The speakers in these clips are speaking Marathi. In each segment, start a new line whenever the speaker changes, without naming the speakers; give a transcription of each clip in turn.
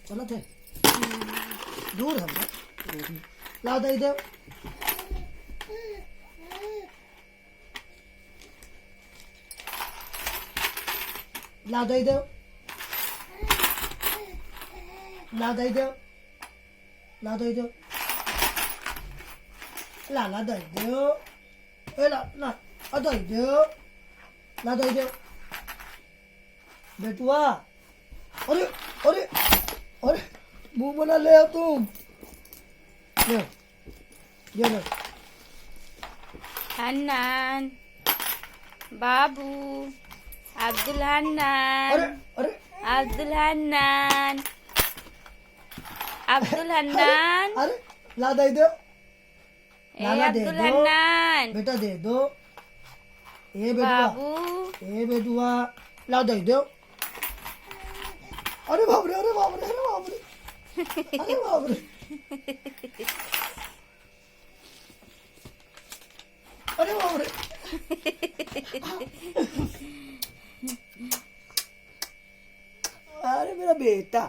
गलत है, दूर है ला दे दो। ला दे दो, ला दे दो, ला दे दो, ला दे दो, ए ला दे दो, ला दे दो बेटुआ। अरे अरे अरे मुंह बना ले तुम, ले ये ले।
হান্নান বাবু, আব্দুল হান্নান,
अरे अरे
আব্দুল হান্নান, আব্দুল হান্নান,
अरे ला दे दो,
এই
लाला दे
আব্দুল
दो
হান্নান
बेटा, दे दो। ए बेटुआ,
বাবু,
ए बेटुआ, ला दे दो। अरे बाप रे, अरे बाप रे, अरे बाप रे, अरे बाप रे, अरे बाप रे। अरे मेरा बेटा,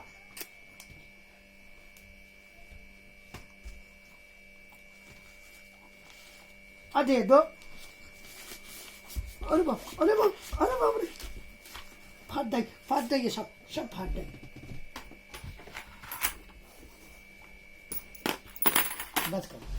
आ दे दो। अरे बाप, अरे बाप, अरे बाप रे, फाट जाएगी, सब सब फाट जाएगी। बस करो।